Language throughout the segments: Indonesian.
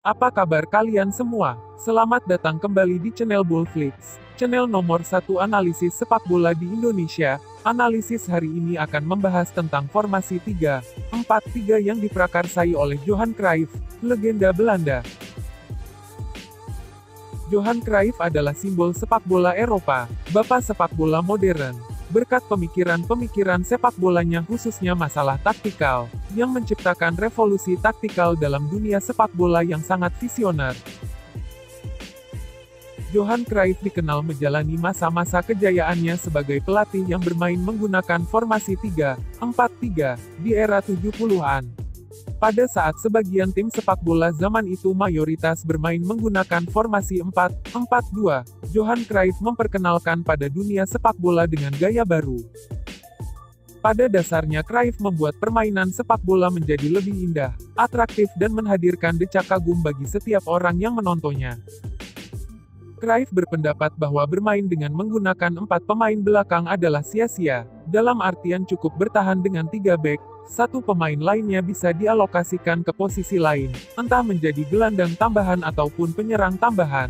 Apa kabar kalian semua? Selamat datang kembali di channel Bullflix, channel nomor 1 analisis sepak bola di Indonesia. Analisis hari ini akan membahas tentang formasi 3-4-3 yang diprakarsai oleh Johan Cruyff, legenda Belanda. Johan Cruyff adalah simbol sepak bola Eropa, bapak sepak bola modern. Berkat pemikiran-pemikiran sepak bolanya khususnya masalah taktikal, yang menciptakan revolusi taktikal dalam dunia sepak bola yang sangat visioner. Johan Cruyff dikenal menjalani masa-masa kejayaannya sebagai pelatih yang bermain menggunakan formasi 3-4-3 di era 70-an. Pada saat sebagian tim sepak bola zaman itu mayoritas bermain menggunakan formasi 4-4-2, Johan Cruyff memperkenalkan pada dunia sepak bola dengan gaya baru. Pada dasarnya Cruyff membuat permainan sepak bola menjadi lebih indah, atraktif dan menghadirkan decak kagum bagi setiap orang yang menontonnya. Cruyff berpendapat bahwa bermain dengan menggunakan 4 pemain belakang adalah sia-sia, dalam artian cukup bertahan dengan 3 bek, 1 pemain lainnya bisa dialokasikan ke posisi lain, entah menjadi gelandang tambahan ataupun penyerang tambahan.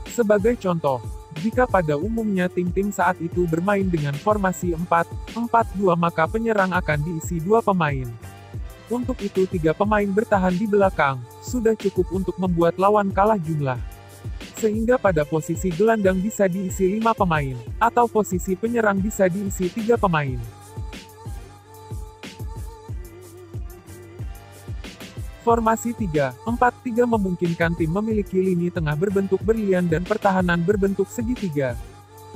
Sebagai contoh, jika pada umumnya tim-tim saat itu bermain dengan formasi 4-4-2 maka penyerang akan diisi 2 pemain. Untuk itu 3 pemain bertahan di belakang, sudah cukup untuk membuat lawan kalah jumlah. Sehingga pada posisi gelandang bisa diisi 5 pemain, atau posisi penyerang bisa diisi 3 pemain. Formasi 3-4-3 memungkinkan tim memiliki lini tengah berbentuk berlian dan pertahanan berbentuk segitiga.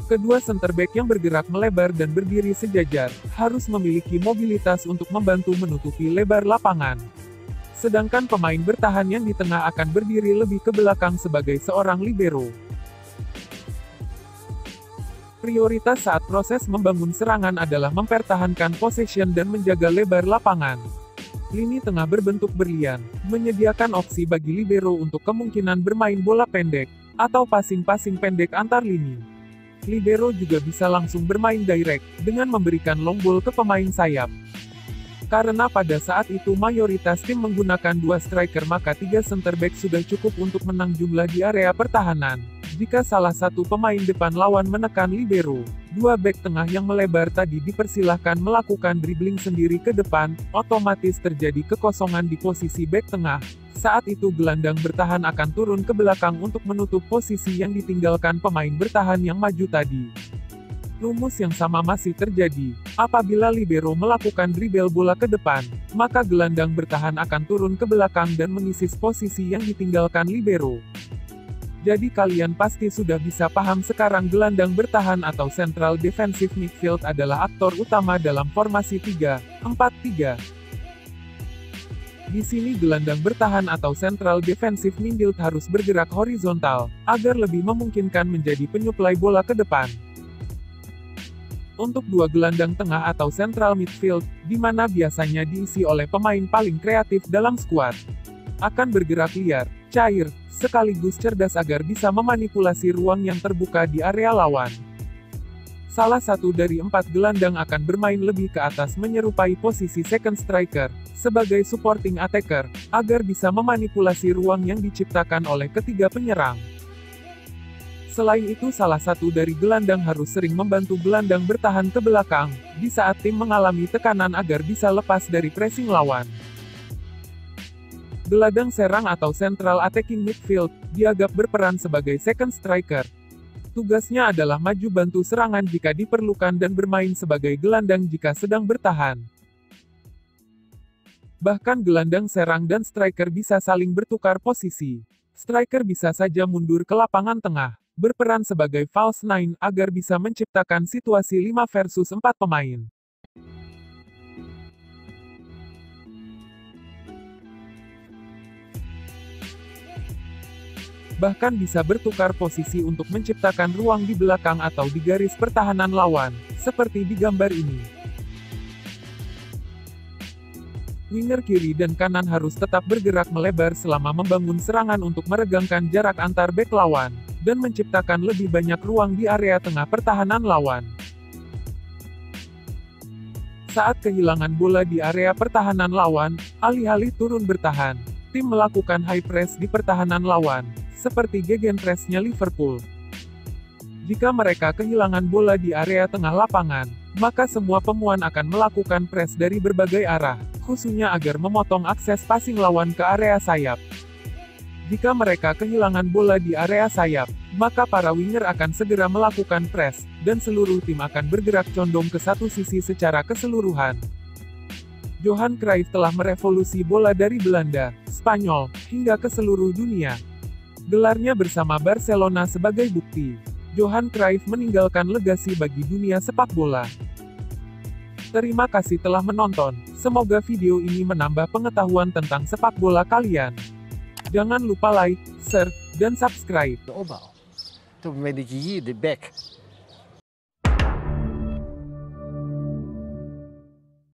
Kedua center back yang bergerak melebar dan berdiri sejajar, harus memiliki mobilitas untuk membantu menutupi lebar lapangan. Sedangkan pemain bertahan yang di tengah akan berdiri lebih ke belakang sebagai seorang libero. Prioritas saat proses membangun serangan adalah mempertahankan possession dan menjaga lebar lapangan. Lini tengah berbentuk berlian, menyediakan opsi bagi libero untuk kemungkinan bermain bola pendek, atau passing-passing pendek antar lini. Libero juga bisa langsung bermain direct, dengan memberikan long ball ke pemain sayap. Karena pada saat itu mayoritas tim menggunakan 2 striker maka 3 center back sudah cukup untuk menang jumlah di area pertahanan. Jika salah satu pemain depan lawan menekan libero, 2 bek tengah yang melebar tadi dipersilahkan melakukan dribbling sendiri ke depan, otomatis terjadi kekosongan di posisi bek tengah. Saat itu gelandang bertahan akan turun ke belakang untuk menutup posisi yang ditinggalkan pemain bertahan yang maju tadi. Rumus yang sama masih terjadi. Apabila libero melakukan dribble bola ke depan, maka gelandang bertahan akan turun ke belakang dan mengisi posisi yang ditinggalkan libero. Jadi kalian pasti sudah bisa paham sekarang gelandang bertahan atau central defensive midfield adalah aktor utama dalam formasi 3-4-3. Di sini gelandang bertahan atau central defensive midfield harus bergerak horizontal, agar lebih memungkinkan menjadi penyuplai bola ke depan. Untuk 2 gelandang tengah atau central midfield, di mana biasanya diisi oleh pemain paling kreatif dalam skuad, akan bergerak liar, cair, sekaligus cerdas agar bisa memanipulasi ruang yang terbuka di area lawan. Salah satu dari 4 gelandang akan bermain lebih ke atas menyerupai posisi second striker, sebagai supporting attacker, agar bisa memanipulasi ruang yang diciptakan oleh ketiga penyerang. Selain itu salah satu dari gelandang harus sering membantu gelandang bertahan ke belakang, di saat tim mengalami tekanan agar bisa lepas dari pressing lawan. Gelandang serang atau central attacking midfield, dianggap berperan sebagai second striker. Tugasnya adalah maju bantu serangan jika diperlukan dan bermain sebagai gelandang jika sedang bertahan. Bahkan gelandang serang dan striker bisa saling bertukar posisi. Striker bisa saja mundur ke lapangan tengah, berperan sebagai false nine agar bisa menciptakan situasi 5 versus 4 pemain. Bahkan bisa bertukar posisi untuk menciptakan ruang di belakang atau di garis pertahanan lawan, seperti di gambar ini. Winger kiri dan kanan harus tetap bergerak melebar selama membangun serangan untuk meregangkan jarak antar bek lawan, dan menciptakan lebih banyak ruang di area tengah pertahanan lawan. Saat kehilangan bola di area pertahanan lawan, alih-alih turun bertahan, Tim melakukan high press di pertahanan lawan, seperti gegenpressnya Liverpool. Jika mereka kehilangan bola di area tengah lapangan, maka semua pemuan akan melakukan press dari berbagai arah, khususnya agar memotong akses passing lawan ke area sayap. Jika mereka kehilangan bola di area sayap, maka para winger akan segera melakukan press, dan seluruh tim akan bergerak condong ke satu sisi secara keseluruhan. Johan Cruyff telah merevolusi bola dari Belanda, Spanyol, hingga ke seluruh dunia. Gelarnya bersama Barcelona sebagai bukti. Johan Cruyff meninggalkan legasi bagi dunia sepak bola. Terima kasih telah menonton. Semoga video ini menambah pengetahuan tentang sepak bola kalian. Jangan lupa like, share, dan subscribe. De opbouw. Op het moment dat je hier de back